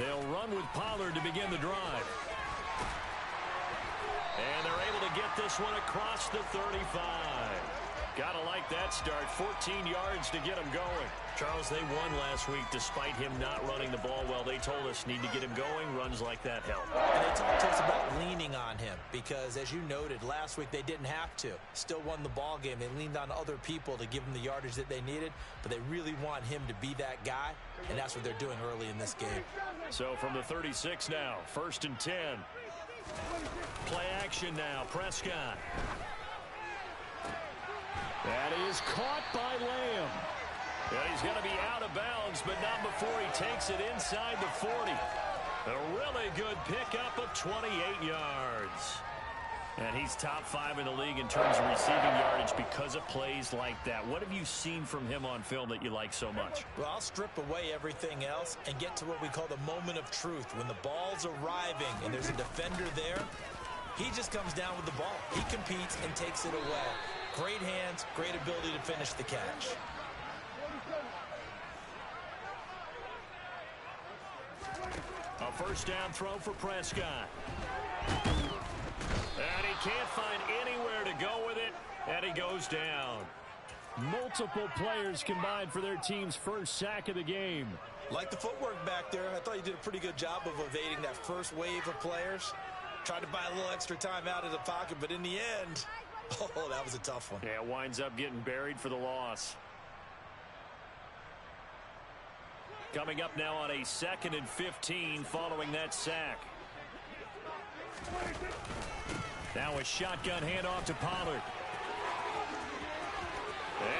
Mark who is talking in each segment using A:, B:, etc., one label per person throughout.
A: They'll run with Pollard to begin the drive. And they're able to get this one across the 35. Gotta like that start. 14 yards to get him going. Charles, they won last week despite him not running the ball well. They told us need to get him going. Runs like that help.
B: And they talked to us about leaning on him because, as you noted, last week they didn't have to. Still won the ball game. They leaned on other people to give them the yardage that they needed, but they really want him to be that guy, and that's what they're doing early in this game.
A: So from the 36 now, 1st and 10. Play action now, Prescott. That is caught by Lamb. And he's going to be out of bounds, but not before he takes it inside the 40. A really good pickup of 28 yards. And he's top 5 in the league in terms of receiving yardage because of plays like that. What have you seen from him on film that you like so much?
B: Well, I'll strip away everything else and get to what we call the moment of truth. When the ball's arriving and there's a defender there, he just comes down with the ball. He competes and takes it away. Great hands, great ability to finish the catch.
A: A first down throw for Prescott. And he can't find anywhere to go with it, and he goes down. Multiple players combined for their team's first sack of the game.
B: Like the footwork back there, I thought you did a pretty good job of evading that first wave of players. Tried to buy a little extra time out of the pocket, but in the end, oh, that was a tough one.
A: Yeah, winds up getting buried for the loss. Coming up now on a 2nd and 15 following that sack. Now a shotgun handoff to Pollard.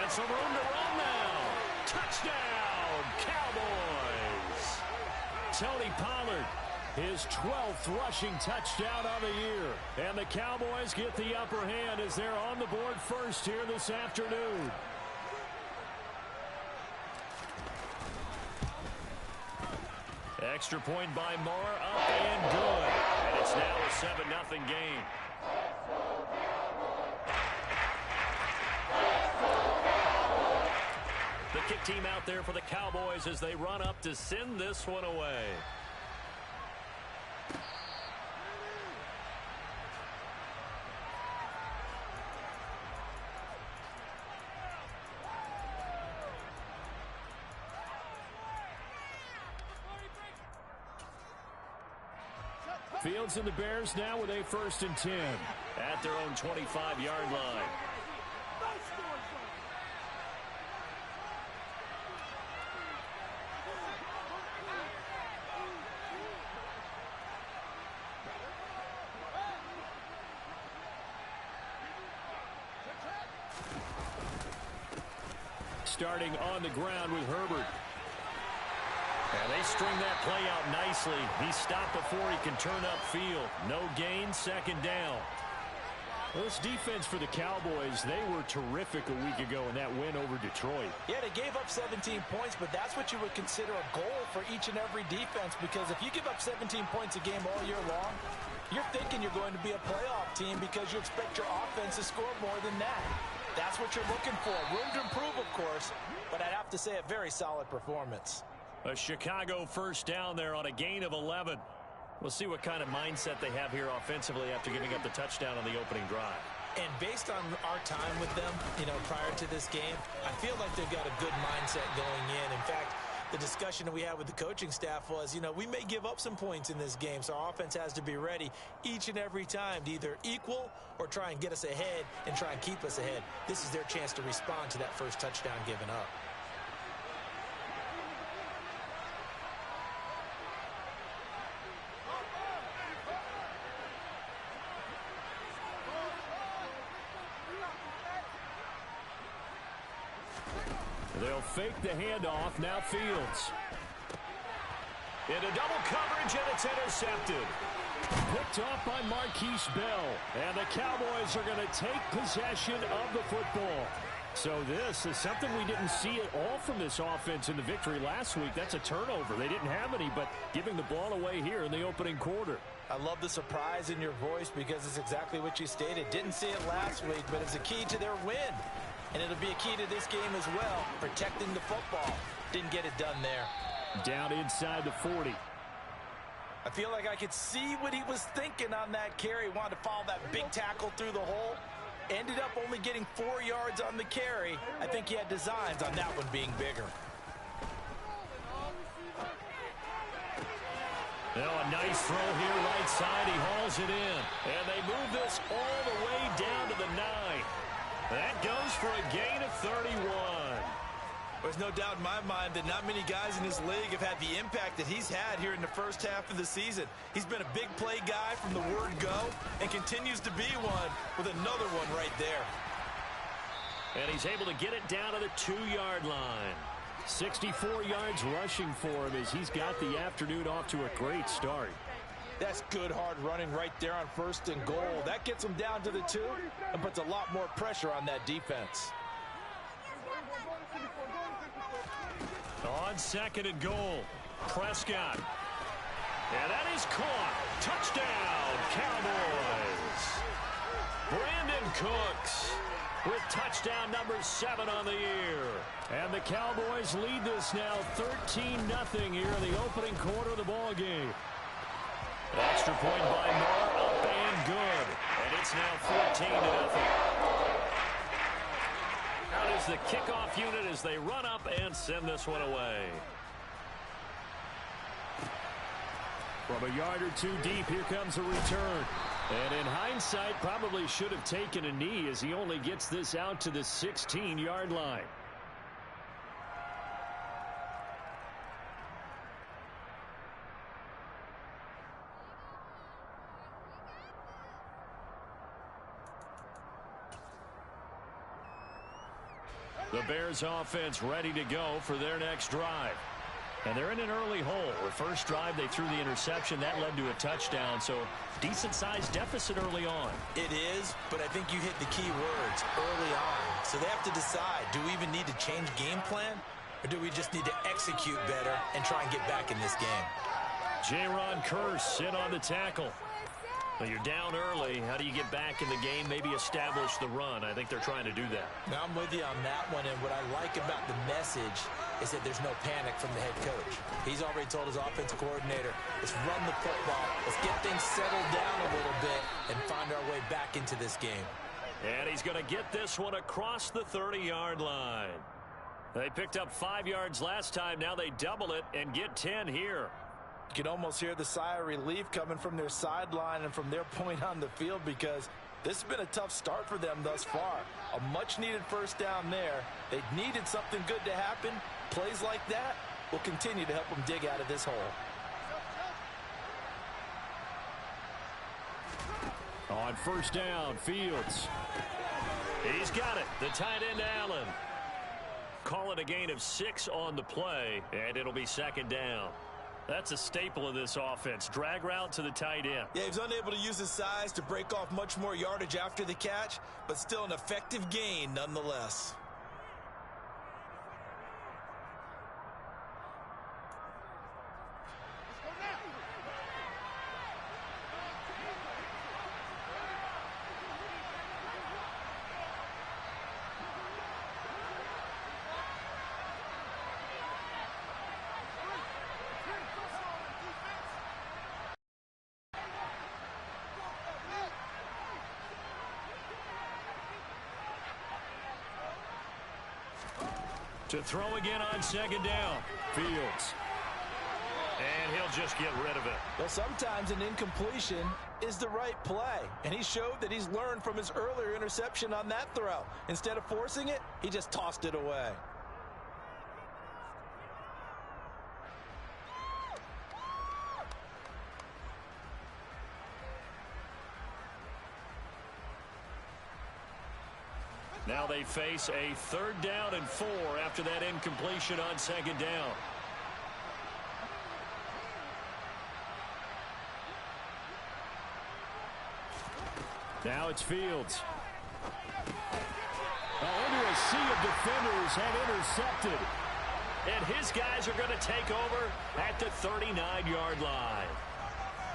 A: And some room to run now. Touchdown, Cowboys. Tony Pollard, his 12th rushing touchdown of the year. And the Cowboys get the upper hand as they're on the board first here this afternoon. Extra point by Moore, up and good. And it's now a 7-0 game. The kick team out there for the Cowboys as they run up to send this one away. Fields and the Bears now with a 1st and 10 at their own 25-yard line. Starting on the ground with Herbert. And they string that play out nicely. He stopped before he can turn upfield. No gain, 2nd down. Well, this defense for the Cowboys, they were terrific a week ago in that win over Detroit.
B: Yeah, they gave up 17 points, but that's what you would consider a goal for each and every defense, because if you give up 17 points a game all year long, you're thinking you're going to be a playoff team because you expect your offense to score more than that. That's what you're looking for. Room to improve, of course, but I'd have to say a very solid performance.
A: A Chicago first down there on a gain of 11. We'll see what kind of mindset they have here offensively after giving up the touchdown on the opening drive.
B: And based on our time with them, prior to this game, I feel like they've got a good mindset going in. In fact, the discussion that we had with the coaching staff was, we may give up some points in this game, so our offense has to be ready each and every time to either equal or try and get us ahead and try and keep us ahead. This is their chance to respond to that first touchdown given up.
A: They'll fake the handoff. Now Fields. Into double coverage, and it's intercepted. Picked off by Marquise Bell. And the Cowboys are going to take possession of the football. So this is something we didn't see at all from this offense in the victory last week. That's a turnover. They didn't have any, but giving the ball away here in the opening quarter.
B: I love the surprise in your voice because it's exactly what you stated. Didn't see it last week, but it's a key to their win. And it'll be a key to this game as well, protecting the football. Didn't get it done there.
A: Down inside the 40.
B: I feel like I could see what he was thinking on that carry. Wanted to follow that big tackle through the hole. Ended up only getting 4 yards on the carry. I think he had designs on that one being bigger.
A: Now a nice throw here right side. He hauls it in. And they move this all the way down to the 9. That goes for a gain of 31.
B: There's no doubt in my mind that not many guys in this league have had the impact that he's had here in the first half of the season. He's been a big play guy from the word go and continues to be one with another one right there.
A: And he's able to get it down to the 2-yard line. 64 yards rushing for him as he's got the afternoon off to a great start.
B: That's good hard running right there on 1st and goal. That gets him down to the 2 and puts a lot more pressure on that defense.
A: On 2nd and goal, Prescott. And that is caught. Touchdown, Cowboys. Brandon Cooks with touchdown number 7 on the year. And the Cowboys lead this now 13-0 here in the opening quarter of the ball game. Extra point by Moore, up and good. And it's now 14-0. Out is the kickoff unit as they run up and send this one away. From a yard or 2 deep, here comes a return. And in hindsight, probably should have taken a knee as he only gets this out to the 16-yard line. The Bears offense ready to go for their next drive. And they're in an early hole. The first drive, they threw the interception. That led to a touchdown, so decent-sized deficit early on.
B: It is, but I think you hit the key words early on. So they have to decide, do we even need to change game plan, or do we just need to execute better and try and get back in this game?
A: Jaron Kearse in on the tackle. Well, you're down early. How do you get back in the game? Maybe establish the run. I think they're trying to do that.
B: Now, I'm with you on that one, and what I like about the message is that there's no panic from the head coach. He's already told his offensive coordinator, let's run the football, let's get things settled down a little bit and find our way back into this game.
A: And he's going to get this one across the 30-yard line. They picked up 5 yards last time. Now they double it and get 10 here.
B: You can almost hear the sigh of relief coming from their sideline and from their point on the field because this has been a tough start for them thus far. A much-needed first down there. They needed something good to happen. Plays like that will continue to help them dig out of this hole.
A: On first down, Fields. He's got it. The tight end, Allen. Call it a gain of 6 on the play, and it'll be 2nd down. That's a staple of this offense. Drag route to the tight end.
B: Yeah, he's unable to use his size to break off much more yardage after the catch, but still an effective gain nonetheless.
A: To throw again on 2nd down. Fields. And he'll just get rid of it.
B: Well, sometimes an incompletion is the right play. And he showed that he's learned from his earlier interception on that throw. Instead of forcing it, he just tossed it away.
A: Now they face a 3rd down and 4 after that incompletion on 2nd down. Now it's Fields. Under a sea of defenders have intercepted. And his guys are going to take over at the 39-yard line.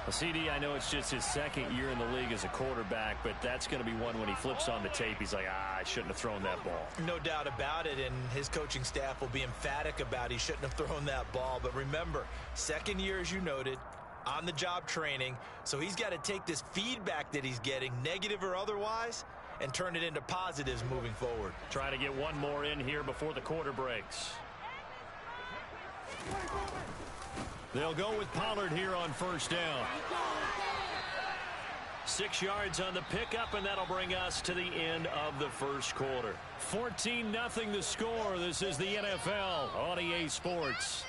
A: Well, CD, I know it's just his 2nd year in the league as a quarterback, but that's going to be one when he flips on the tape. He's like, I shouldn't have thrown that ball.
B: No doubt about it, and his coaching staff will be emphatic about he shouldn't have thrown that ball. But remember, 2nd year, as you noted, on-the-job training, so he's got to take this feedback that he's getting, negative or otherwise, and turn it into positives moving forward.
A: Trying to get one more in here before the quarter breaks. They'll go with Pollard here on first down. 6 yards on the pickup, and that'll bring us to the end of the first quarter. 14-0 the score. This is the NFL on EA Sports.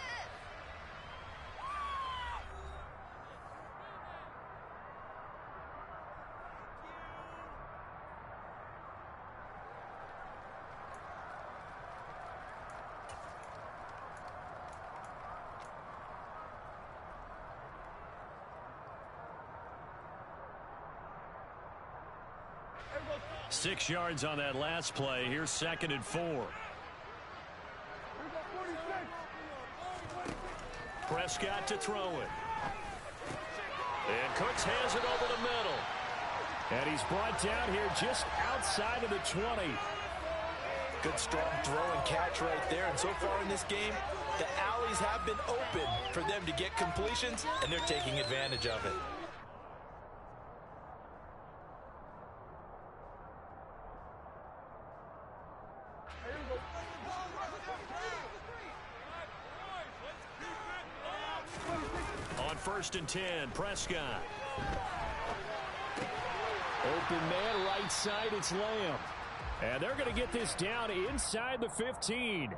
A: Six yards on that last play. Here's 2nd and 4. Prescott to throw it. And Cooks has it over the middle. And he's brought down here just outside of the 20.
B: Good strong throw and catch right there. And so far in this game, the alleys have been open for them to get completions, and they're taking advantage of it.
A: On 1st and 10, Prescott. Open man, right side, it's Lamb. And they're going to get this down inside the 15.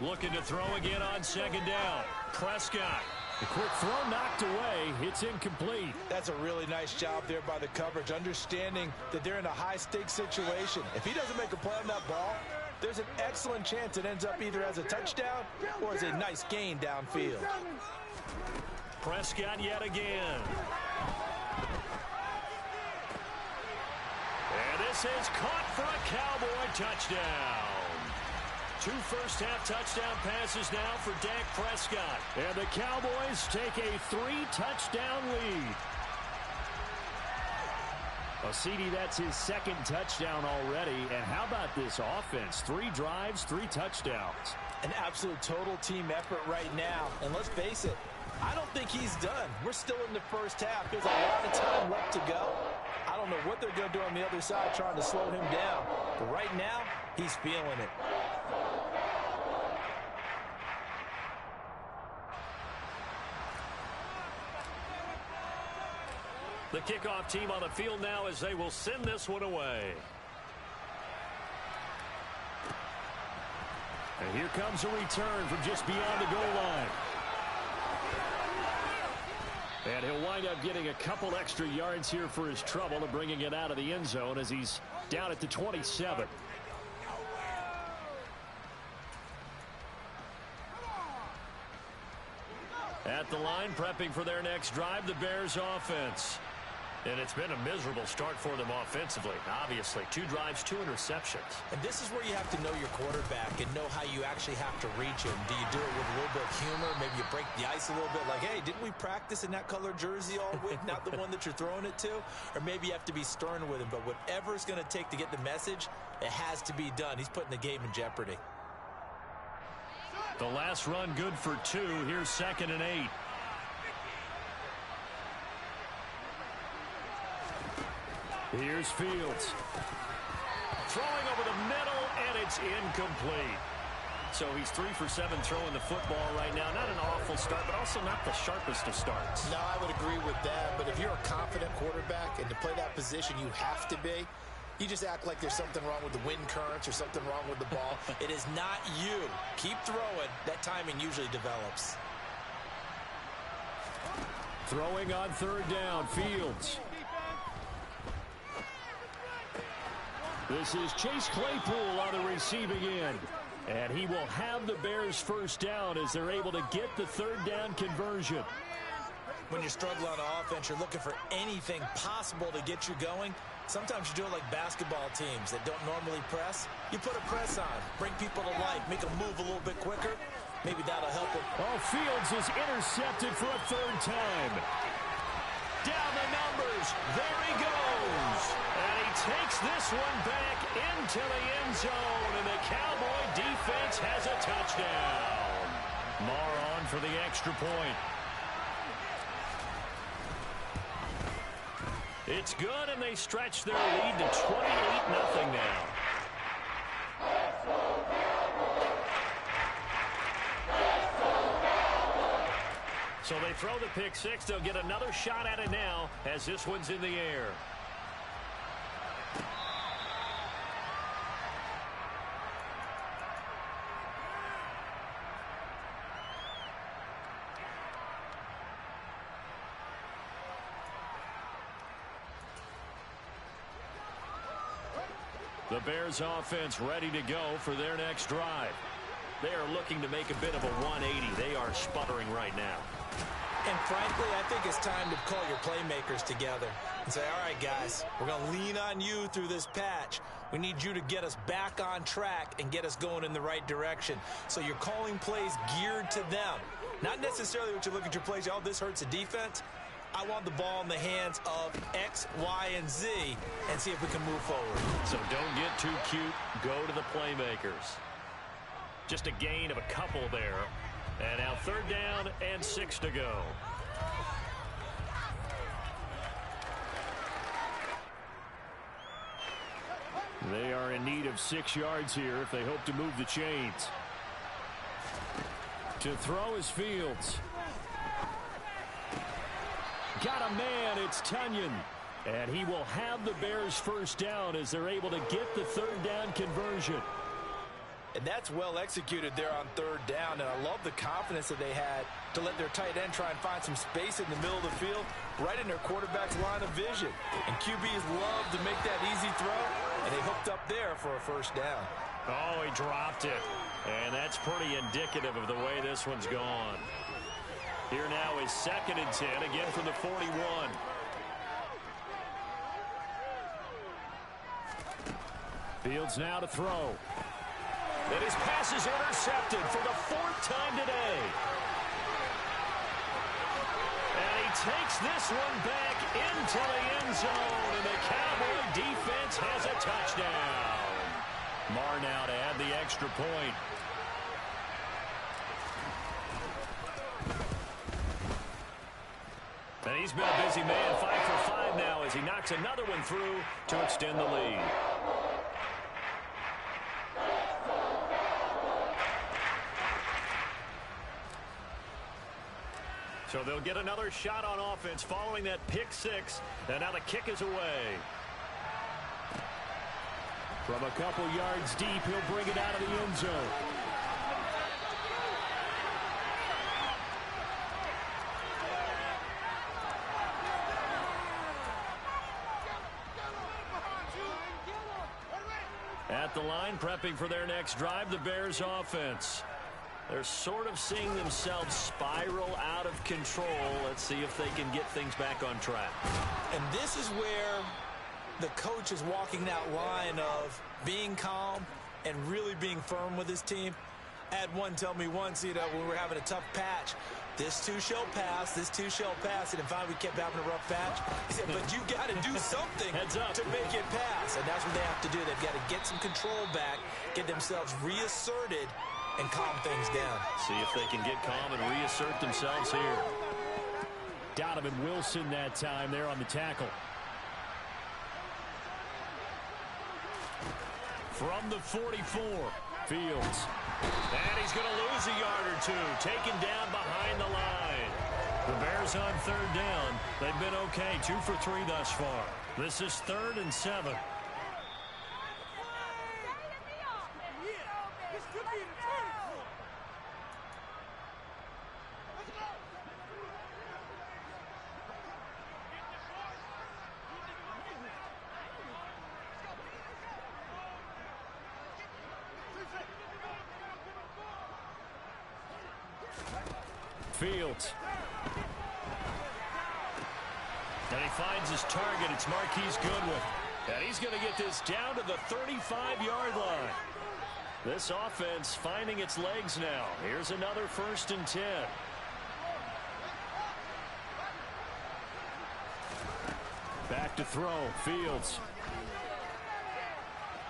A: Looking to throw again on 2nd down. Prescott. The quick throw knocked away. It's incomplete.
B: That's a really nice job there by the coverage, understanding that they're in a high-stakes situation. If he doesn't make a play on that ball, there's an excellent chance it ends up either as a touchdown or as a nice gain downfield.
A: Prescott yet again. And this is caught for a Cowboy touchdown. 2 first-half touchdown passes now for Dak Prescott. And the Cowboys take a 3-touchdown lead. Well, CD, that's his 2nd touchdown already. And how about this offense? 3 drives, 3 touchdowns.
B: An absolute total team effort right now. And let's face it, I don't think he's done. We're still in the first half. There's a lot of time left to go. I don't know what they're going to do on the other side trying to slow him down. But right now, he's feeling it.
A: The kickoff team on the field now as they will send this one away. And here comes a return from just beyond the goal line. And he'll wind up getting a couple extra yards here for his trouble and bringing it out of the end zone as he's down at the 27. At the line, prepping for their next drive, the Bears offense. And it's been a miserable start for them offensively. Obviously, 2 drives, 2 interceptions.
B: And this is where you have to know your quarterback and know how you actually have to reach him. Do you do it with a little bit of humor? Maybe you break the ice a little bit like, hey, didn't we practice in that color jersey all week? Not the one that you're throwing it to? Or maybe you have to be stern with him. But whatever it's going to take to get the message, it has to be done. He's putting the game in jeopardy.
A: The last run good for 2. Here's 2nd and 8. Here's Fields. Throwing over the middle, and it's incomplete. So he's 3 for 7 throwing the football right now. Not an awful start, but also not the sharpest of starts.
B: No, I would agree with that. But if you're a confident quarterback and to play that position you have to be, you just act like there's something wrong with the wind currents or something wrong with the ball. It is not you. Keep throwing. That timing usually develops.
A: Throwing on 3rd down, Fields. This is Chase Claypool on the receiving end. And he will have the Bears first down as they're able to get the third down conversion.
B: When you struggle on offense, you're looking for anything possible to get you going. Sometimes you do it like basketball teams that don't normally press. You put a press on, bring people to life, make them move a little bit quicker. Maybe that'll help them.
A: Oh, Fields is intercepted for a third time. Down the numbers. There he goes. And he takes this one back into the end zone. And the Cowboy defense has a touchdown. Marr on for the extra point. It's good, and they stretch their lead to 28-0 now. So they throw the pick six. They'll get another shot at it now as this one's in the air. The Bears offense ready to go for their next drive. They are looking to make a bit of a 180. They are sputtering right now.
B: And frankly, I think it's time to call your playmakers together and say, all right, guys, we're going to lean on you through this patch. We need you to get us back on track and get us going in the right direction. So you're calling plays geared to them. Not necessarily what you look at your plays, oh, this hurts the defense. I want the ball in the hands of X, Y, and Z and see if we can move forward.
A: So don't get too cute. Go to the playmakers. Just a gain of a couple there. And now third down and 6 to go. They are in need of 6 yards here if they hope to move the chains. To throw is Fields. Got a man, it's Tunyon. And he will have the Bears first down as they're able to get the third down conversion.
B: And that's well executed there on third down. And I love the confidence that they had to let their tight end try and find some space in the middle of the field, right in their quarterback's line of vision. And QBs love to make that easy throw, and they hooked up there for a first down.
A: Oh, he dropped it. And that's pretty indicative of the way this one's gone. Here now is 2nd and 10, again from the 41. Fields now to throw. And his pass is intercepted for the 4th time today. And he takes this one back into the end zone, and the Cowboy defense has a touchdown. Marr now to add the extra point. And he's been a busy man, 5 for 5 now as he knocks another one through to extend the lead. So they'll get another shot on offense following that pick six. And now the kick is away. From a couple yards deep, he'll bring it out of the end zone. At the line, prepping for their next drive, the Bears offense. They're sort of seeing themselves spiral out of control. Let's see if they can get things back on track.
B: And this is where the coach is walking that line of being calm and really being firm with his team. I had one tell me once, when we were having a tough patch, this too shall pass, this too shall pass. And finally we kept having a rough patch. He said, but you got to do something to make it pass. And that's what they have to do. They've got to get some control back, get themselves reasserted, and calm things down.
A: See if they can get calm and reassert themselves here. Donovan Wilson that time there on the tackle. From the 44, Fields. And he's going to lose a yard or two, taken down behind the line. The Bears on third down. They've been okay, 2 for 3 thus far. This is 3rd and 7. Fields. And he finds his target. It's Marquise Goodwin. And he's going to get this down to the 35-yard line. This offense finding its legs now. Here's another 1st and 10. Back to throw. Fields.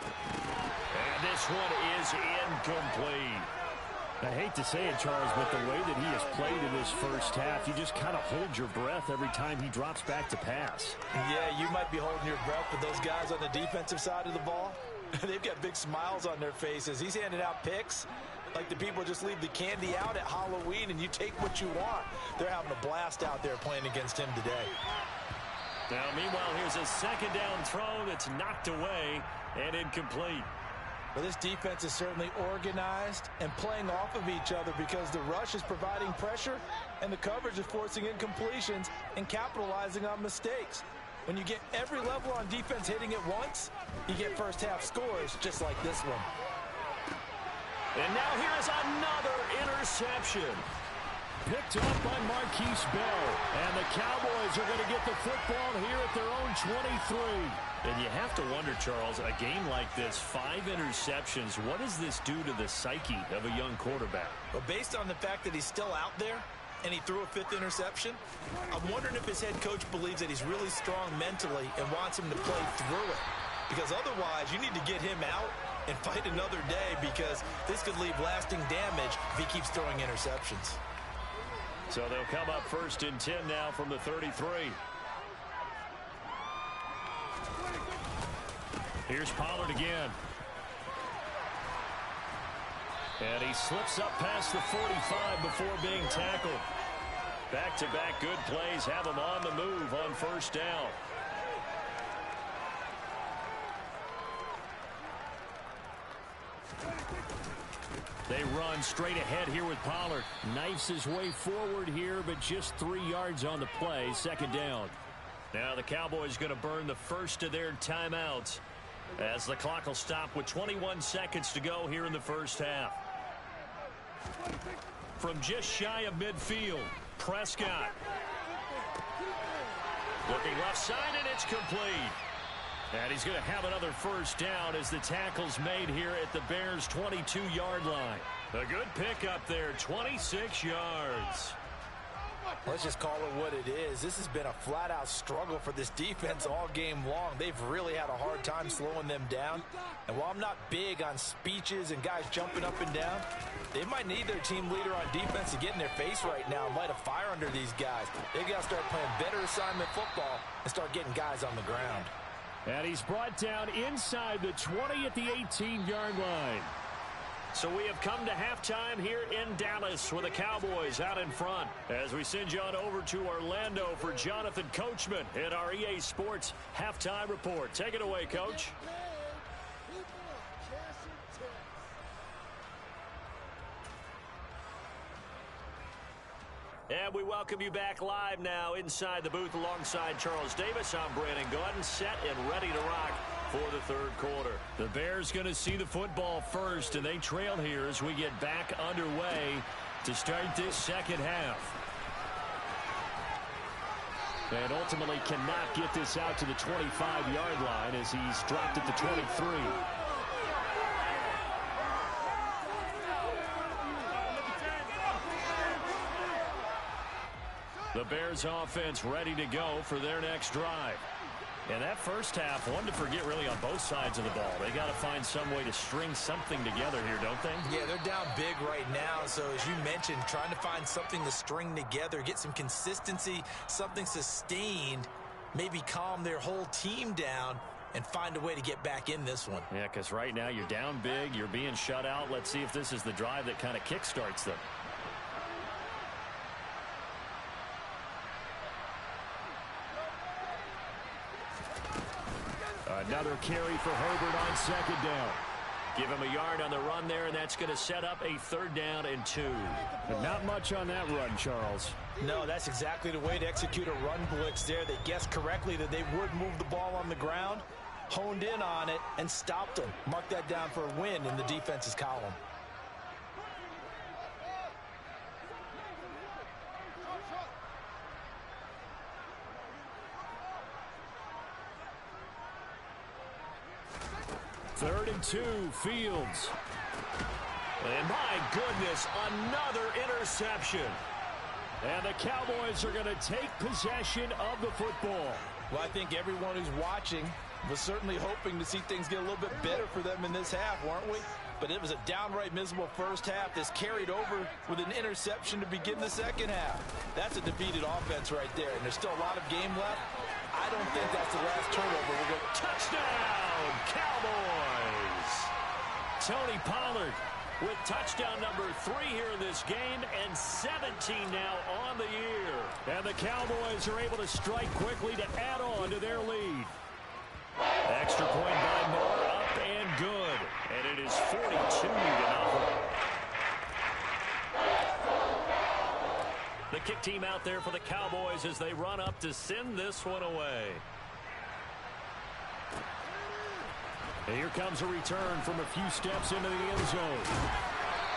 A: And this one is incomplete. I hate to say it, Charles, but the way that he has played in this first half, you just kind of hold your breath every time he drops back to pass.
B: Yeah, you might be holding your breath, but those guys on the defensive side of the ball, they've got big smiles on their faces. He's handing out picks like the people just leave the candy out at Halloween and you take what you want. They're having a blast out there playing against him today.
A: Now, meanwhile, here's a 2nd down throw that's knocked away and incomplete.
B: Well, this defense is certainly organized and playing off of each other because the rush is providing pressure and the coverage is forcing incompletions and capitalizing on mistakes. When you get every level on defense hitting at once, you get first half scores just like this one.
A: And now here is another interception. Picked up by Marquise Bell. And the Cowboys are going to get the football here at their own 23. And you have to wonder, Charles, a game like this, 5 interceptions, what does this do to the psyche of a young quarterback?
B: Well, based on the fact that he's still out there and he threw a 5th interception, I'm wondering if his head coach believes that he's really strong mentally and wants him to play through it. Because otherwise, you need to get him out and fight another day because this could leave lasting damage if he keeps throwing interceptions.
A: So they'll come up 1st and 10 now from the 33. Here's Pollard again. And he slips up past the 45 before being tackled. Back-to-back good plays have him on the move on 1st down. They run straight ahead here with Pollard. Knifes his way forward here, but just 3 yards on the play. 2nd down. Now the Cowboys going to burn the first of their timeouts as the clock will stop with 21 seconds to go here in the first half. From just shy of midfield, Prescott. Looking left side, and it's complete. And he's going to have another 1st down as the tackle's made here at the Bears' 22-yard line. A good pickup there, 26 yards.
B: Let's just call it what it is. This has been a flat-out struggle for this defense all game long. They've really had a hard time slowing them down. And while I'm not big on speeches and guys jumping up and down, they might need their team leader on defense to get in their face right now and light a fire under these guys. They've got to start playing better assignment football and start getting guys on the ground.
A: And he's brought down inside the 20 at the 18-yard line. So we have come to halftime here in Dallas with the Cowboys out in front. As we send you on over to Orlando for Jonathan Coachman in our EA Sports Halftime Report. Take it away, Coach. And we welcome you back live now inside the booth alongside Charles Davis. I'm Brandon Gaudin, set and ready to rock for the 3rd quarter. The Bears going to see the football first, and they trail here as we get back underway to start this 2nd half. And ultimately cannot get this out to the 25-yard line as he's dropped at the 23. The Bears offense ready to go for their next drive. And that first half, one to forget really on both sides of the ball. They got to find some way to string something together here, don't they?
B: Yeah, they're down big right now. So as you mentioned, trying to find something to string together, get some consistency, something sustained, maybe calm their whole team down and find a way to get back in this one.
A: Yeah, because right now you're down big, you're being shut out. Let's see if this is the drive that kind of kickstarts them. Another carry for Herbert on 2nd down. Give him a yard on the run there, and that's going to set up a 3rd down and 2. But not much on that run, Charles.
B: No, that's exactly the way to execute a run blitz there. They guessed correctly that they would move the ball on the ground, honed in on it, and stopped them. Mark that down for a win in the defense's column.
A: 3rd and 2, Fields. And my goodness, another interception. And the Cowboys are going to take possession of the football.
B: Well, I think everyone who's watching was certainly hoping to see things get a little bit better for them in this half, weren't we? But it was a downright miserable first half that's carried over with an interception to begin the second half. That's a defeated offense right there, and there's still a lot of game left. I don't think that's the last turnover. We're going to
A: touchdown, Cowboys. Tony Pollard with touchdown number 3 here in this game, and 17 now on the year. And the Cowboys are able to strike quickly to add on to their lead. Extra point by Moore, up and good. And it is 42-0. The kick team out there for the Cowboys as they run up to send this one away. And here comes a return from a few steps into the end zone.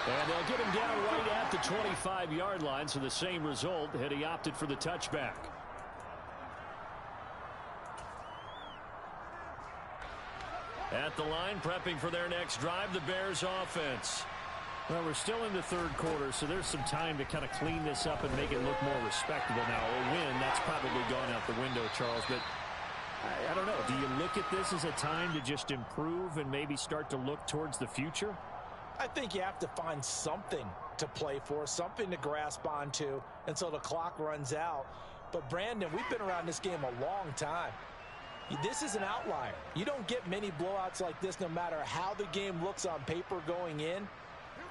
A: And they'll get him down right at the 25-yard line, so the same result had he opted for the touchback. At the line, prepping for their next drive, the Bears offense. Well, we're still in the 3rd quarter, so there's some time to kind of clean this up and make it look more respectable. Now, a win, that's probably gone out the window, Charles, but I don't know. Do you look at this as a time to just improve and maybe start to look towards the future?
B: I think you have to find something to play for, something to grasp onto until the clock runs out. But, Brandon, we've been around this game a long time. This is an outlier. You don't get many blowouts like this no matter how the game looks on paper going in.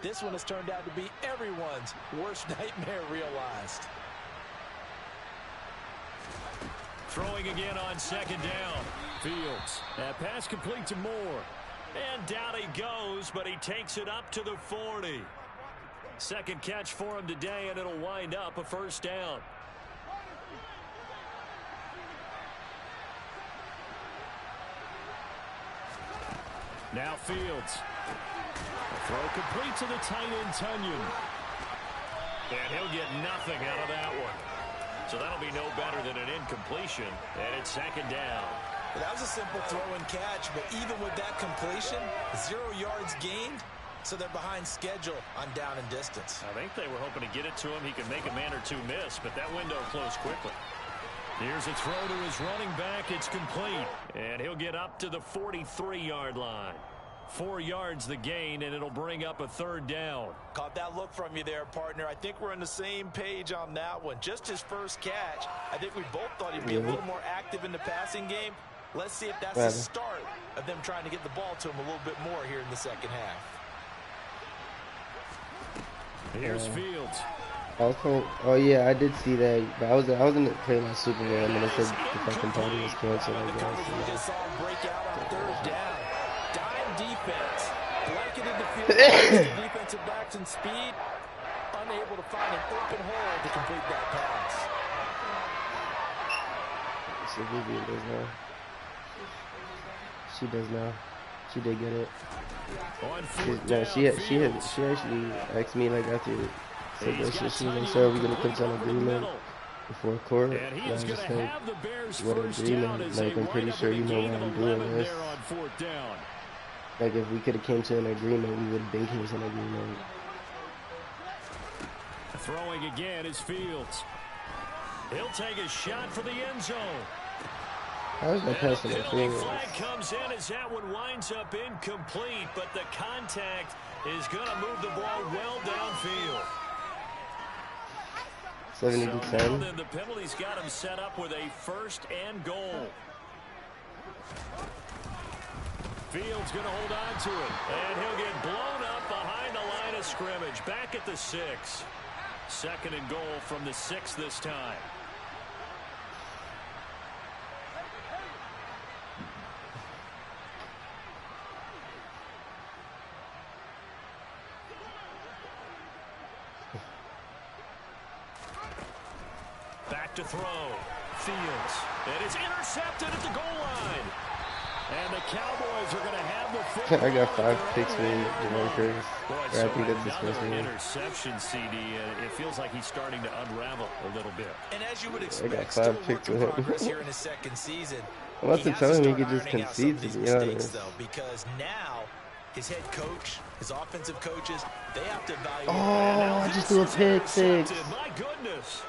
B: This one has turned out to be everyone's worst nightmare realized.
A: Throwing again on 2nd down. Fields. That pass complete to Moore. And down he goes, but he takes it up to the 40. 2nd catch for him today, and it'll wind up a 1st down. Now Fields. Throw complete to the tight end, Tunyon. And he'll get nothing out of that one. So that'll be no better than an incompletion. And it's 2nd down.
B: That was a simple throw and catch, but even with that completion, 0 yards gained, so they're behind schedule on down and distance.
A: I think they were hoping to get it to him. He could make a man or two miss, but that window closed quickly. Here's a throw to his running back. It's complete. And he'll get up to the 43-yard line. 4 yards the gain, and it'll bring up a 3rd down.
B: Caught that look from you there, partner. I think we're on the same page on that one. Just his first catch. I think we both thought he'd be a little more active in the passing game. Let's see if that's the start of them trying to get the ball to him a little bit more here in the second half.
A: Here's Fields.
C: Oh yeah, I did see that, but I was in the playing my Super Bowl, and then it said the fucking party was canceled. I guess.
B: We just saw him break out on 3rd down. Dime defense, blanketed the field, defensive backs in speed, unable to find an open hole to complete that pass.
C: So Vivian does now. She does now. She did get it. She actually asked me like after. So that shit, she was like, "So are we gonna come to an agreement before court?" And I was just like, "What agreement? Like, I'm pretty sure you know why I'm doing this. Like, if we could have came to an agreement, we would have been came to an agreement."
A: Throwing again is Fields. He'll take a shot for the end zone.
C: How is that pass in the field?
A: Flag comes in as that one winds up incomplete, but the contact is going to move the ball well downfield.
C: 70-10.
A: So then the penalty's got him set up with a 1st and goal. Fields going to hold on to it, and he'll get blown up behind the line of scrimmage. Back at the 6. 2nd and goal from the 6 this time. Back to throw. Fields. And it's intercepted at the goal line. And the Cowboys are going to have the football.
C: I got 5 picks for Jamar Curtis. I think that's his first one.
A: Interception, CD. It feels like he's starting to unravel a little bit.
B: And as you would expect,
C: I got 5 picks for him.
B: here in his second season.
C: I must have told him he could just concede, to be honest.
B: Because now his head coach, his offensive coaches, they have to evaluate.
C: Oh, I just threw a pick 6.
A: My goodness.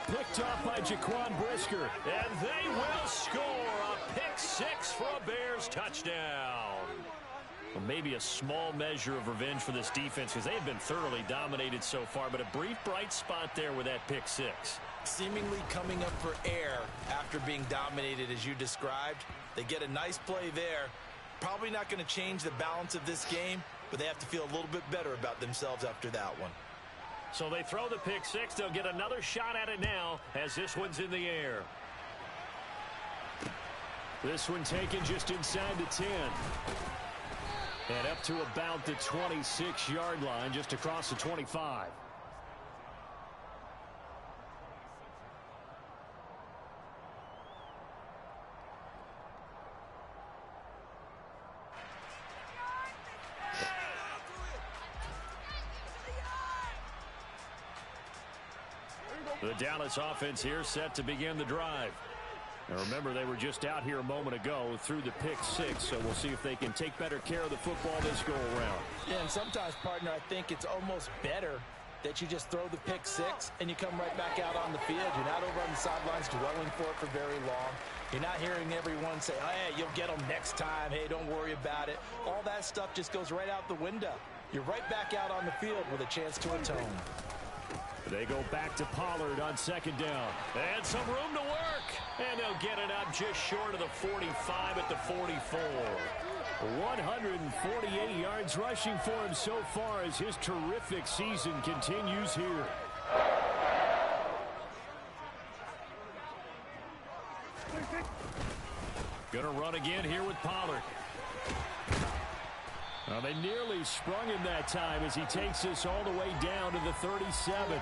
A: Picked off by Jaquan Brisker. And they will score a pick 6 for a Bears touchdown. Well, maybe a small measure of revenge for this defense because they have been thoroughly dominated so far. But a brief bright spot there with that pick 6.
B: Seemingly coming up for air after being dominated as you described. They get a nice play there. Probably not going to change the balance of this game, but they have to feel a little bit better about themselves after that one.
A: So they throw the pick 6. They'll get another shot at it now as this one's in the air. This one taken just inside the 10. And up to about the 26-yard line, just across the 25. The Dallas offense here set to begin the drive. Now remember, they were just out here a moment ago through the pick 6, so we'll see if they can take better care of the football this go-around.
B: Yeah, and sometimes, partner, I think it's almost better that you just throw the pick 6 and you come right back out on the field. You're not over on the sidelines dwelling for it for very long. You're not hearing everyone say, hey, you'll get them next time. Hey, don't worry about it. All that stuff just goes right out the window. You're right back out on the field with a chance to atone.
A: They go back to Pollard on second down. And some room to work. And they'll get it up just short of the 45 at the 44. 148 yards rushing for him so far as his terrific season continues here. Gonna run again here with Pollard. Well, they nearly sprung him that time as he takes this all the way down to the 37.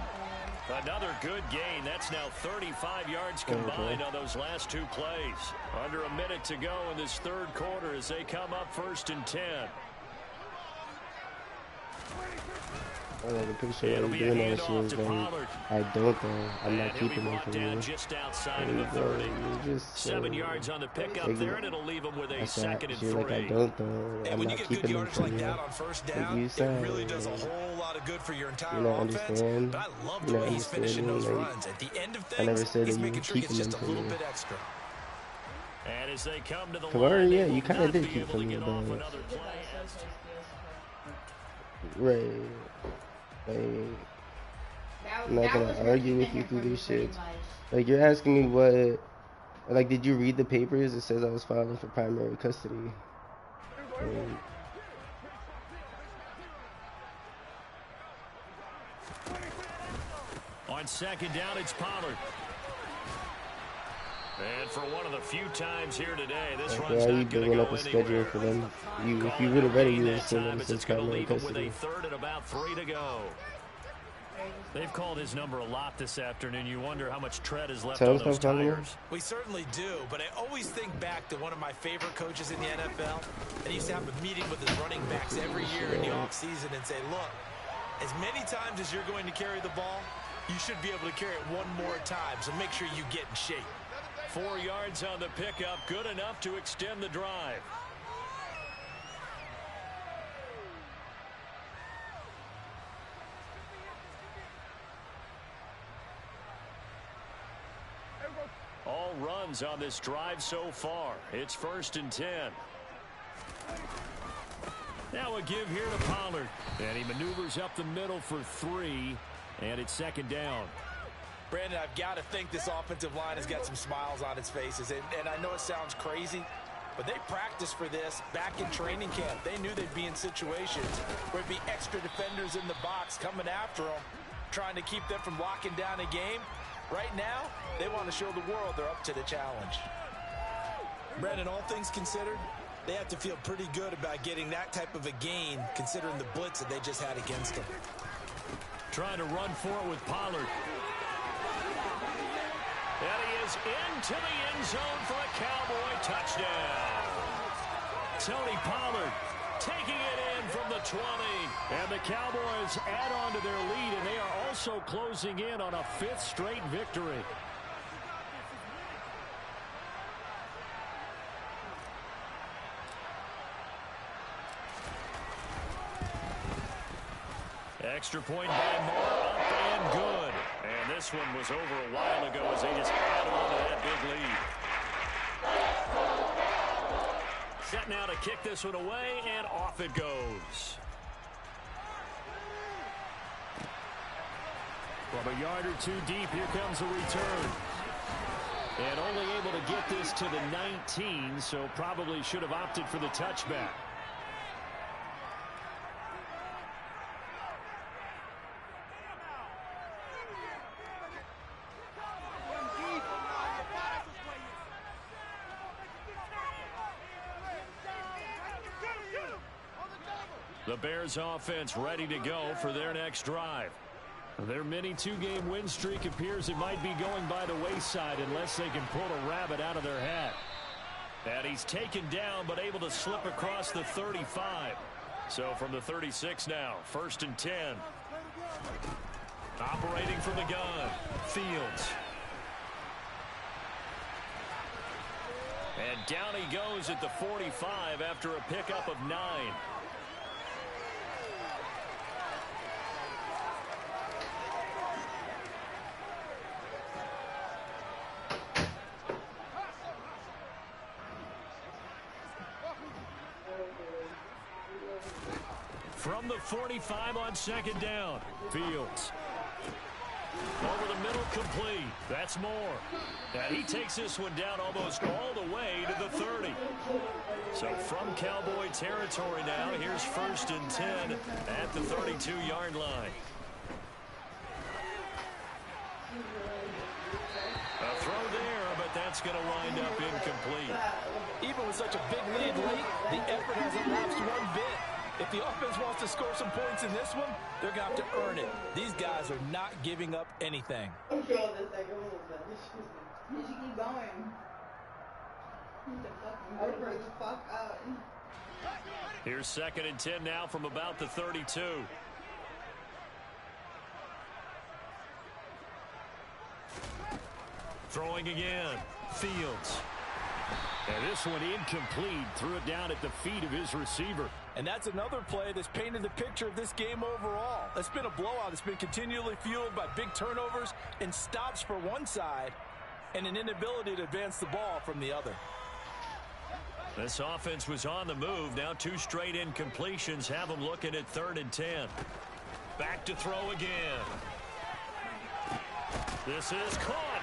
A: Another good gain. That's now 35 yards combined on those last 2 plays. Under a minute to go in this third quarter as they come up 1st and 10.
C: I like a picture of doing that shit is like, I don't though. I'm not keeping them for you.
A: Just outside of the 30.
C: Just
A: 7 yards on the pickup there, and it'll leave them with a 2nd and 3.
C: Like I don't though. I'm not keeping them for you. Like you said,
B: it really does a whole lot of good for your entire
C: you don't
B: offense.
C: understand.
B: But I love the way he's finishing those runs. At the end of things,
C: I never said
B: he's
C: that you
B: making sure he
C: keep
B: gets
C: them
B: just a
C: for
B: little
C: you.
B: bit extra.
A: And as they come to the
C: Kamara,
A: line,
C: yeah, you kind of did keep them, but right. Like, I'm not gonna argue with you through these shits. Like, you're asking me what, like, did you read the papers? It says I was filing for primary custody.
A: On second down, it's Pollard. And for one of the few times here today, this run's
C: why are you
A: not going to
C: building
A: go
C: up a schedule
A: anywhere.
C: for them? If you would have read it, you would have seen that it says
A: It's going to
C: primary
A: leave them with
C: custody.
A: a 3rd and about 3 to go. They've called his number a lot this afternoon. You wonder how much tread is left on those tires.
B: We certainly do, but I always think back to one of my favorite coaches in the NFL. And he used to have a meeting with his running backs every year in the offseason and say, look, as many times as you're going to carry the ball, you should be able to carry it one more time, so make sure you get in shape.
A: 4 yards on the pickup, good enough to extend the drive. All runs on this drive so far. It's 1st and 10. Now a give here to Pollard. And he maneuvers up the middle for 3. And it's 2nd down.
B: Brandon, I've got to think this offensive line has got some smiles on its faces. And I know it sounds crazy, but they practiced for this back in training camp. They knew they'd be in situations where it'd be extra defenders in the box coming after them, trying to keep them from locking down a game. Right now, they want to show the world they're up to the challenge. Brandon, all things considered, they have to feel pretty good about getting that type of a gain, considering the blitz that they just had against them.
A: Trying to run for it with Pollard. And he is into the end zone for a Cowboy touchdown. Tony Pollard taking it in from the 20. And the Cowboys add on to their lead, and they are also closing in on a 5th straight victory. Extra point by Moore, up and good. And this one was over a while ago as they just add on to that big lead. Set now to kick this one away, and off it goes. From a yard or two deep, here comes a return. And only able to get this to the 19, so probably should have opted for the touchback. The Bears offense ready to go for their next drive. Their mini 2-game win streak appears it might be going by the wayside unless they can pull a rabbit out of their hat. And he's taken down but able to slip across the 35. So from the 36 now, 1st and 10. Operating from the gun, Fields. And down he goes at the 45 after a pickup of 9. From the 45 on 2nd down, Fields. Over the middle, complete. That's Moore. And he takes this one down almost all the way to the 30. So from Cowboy territory now, here's 1st and 10 at the 32-yard line. A throw there, but that's going to wind up incomplete.
B: Even with such a big lead late, the effort hasn't lapsed one bit. If the offense wants to score some points in this one, they're going to have to earn it. These guys are not giving up anything.
D: You should keep going. Hurry the fuck up.
A: Here's 2nd and 10 now from about the 32. Throwing again, Fields. And this one incomplete, threw it down at the feet of his receiver.
B: And that's another play that's painted the picture of this game overall. It's been a blowout. It's been continually fueled by big turnovers and stops for one side and an inability to advance the ball from the other.
A: This offense was on the move. Now 2 straight incompletions have them looking at 3rd and 10. Back to throw again. This is caught.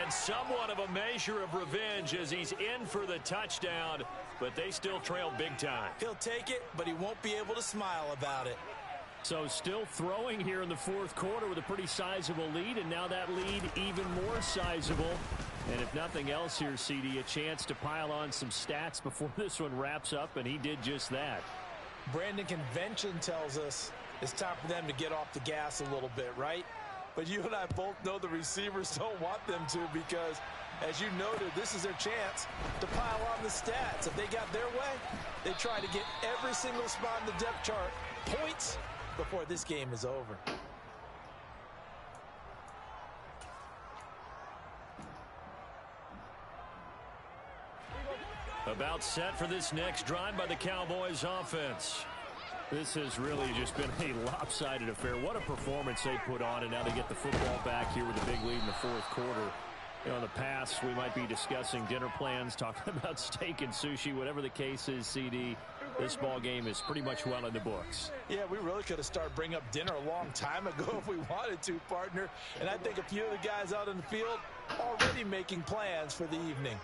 A: And somewhat of a measure of revenge as he's in for the touchdown, but they still trail big time.
B: He'll take it, but he won't be able to smile about it.
A: So still throwing here in the 4th quarter with a pretty sizable lead, and now that lead even more sizable. And if nothing else here, CD, a chance to pile on some stats before this one wraps up, and he did just that.
B: Brandon, convention tells us it's time for them to get off the gas a little bit, right? But you and I both know the receivers don't want them to because, as you noted, this is their chance to pile on the stats. If they got their way, they try to get every single spot in the depth chart points before this game is over.
A: About set for this next drive by the Cowboys offense. This has really just been a lopsided affair. What a performance they put on, and now they get the football back here with a big lead in the 4th quarter. You know, in the past, we might be discussing dinner plans, talking about steak and sushi, whatever the case is, CD. This ball game is pretty much well in the books.
B: Yeah, we really could have started bringing up dinner a long time ago if we wanted to, partner. And I think a few of the guys out in the field already making plans for the evening.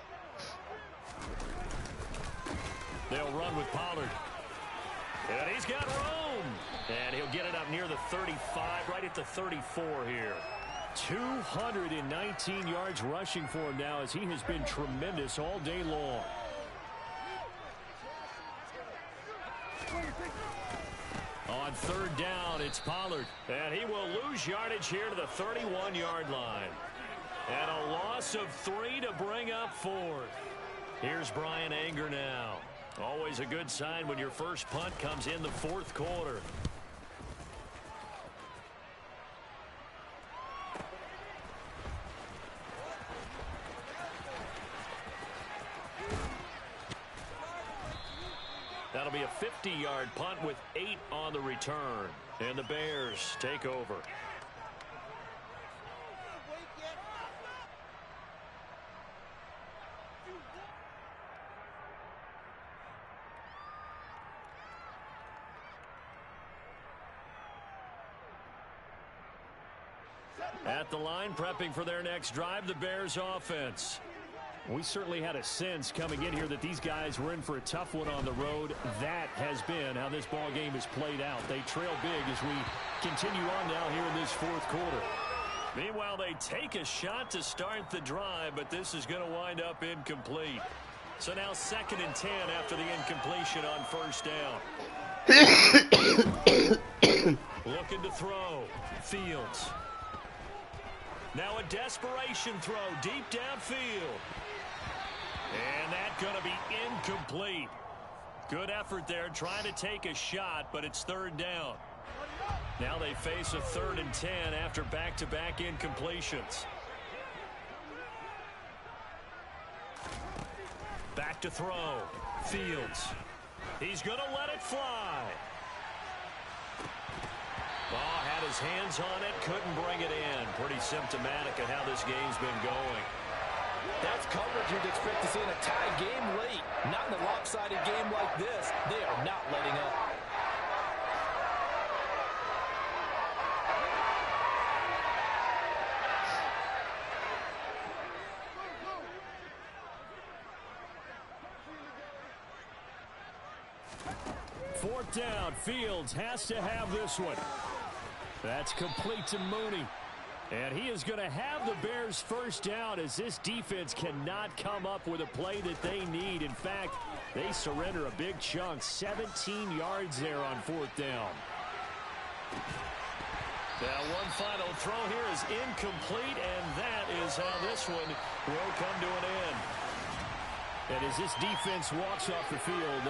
A: They'll run with Pollard. And he's got room. And he'll get it up near the 35, right at the 34 here. 219 yards rushing for him now as he has been tremendous all day long. On 3rd down, it's Pollard. And he will lose yardage here to the 31-yard line. And a loss of 3 to bring up 4th. Here's Bryan Anger now. Always a good sign when your first punt comes in the fourth quarter. That'll be a 50-yard punt with 8 on the return. And the Bears take over. At the line, prepping for their next drive, the Bears offense. We certainly had a sense coming in here that these guys were in for a tough one on the road. That has been how this ball game has played out. They trail big as we continue on now here in this fourth quarter. Meanwhile, they take a shot to start the drive, but this is going to wind up incomplete. So now 2nd and 10 after the incompletion on first down. Looking to throw. Fields. Now a desperation throw deep downfield. And that's going to be incomplete. Good effort there trying to take a shot, but it's 3rd down. Now they face a 3rd and 10 after back-to-back incompletions. Back to throw. Fields. He's going to let it fly. Ball had his hands on it, couldn't bring it in. Pretty symptomatic of how this game's been going.
B: That's coverage you'd expect to see in a tie game late. Not in a lopsided game like this. They are not letting up.
A: Fourth down. Fields has to have this one. That's complete to Mooney. And he is going to have the Bears first down as this defense cannot come up with a play that they need. In fact, they surrender a big chunk. 17 yards there on 4th down. Now one final throw here is incomplete, and that is how this one will come to an end. And as this defense walks off the field,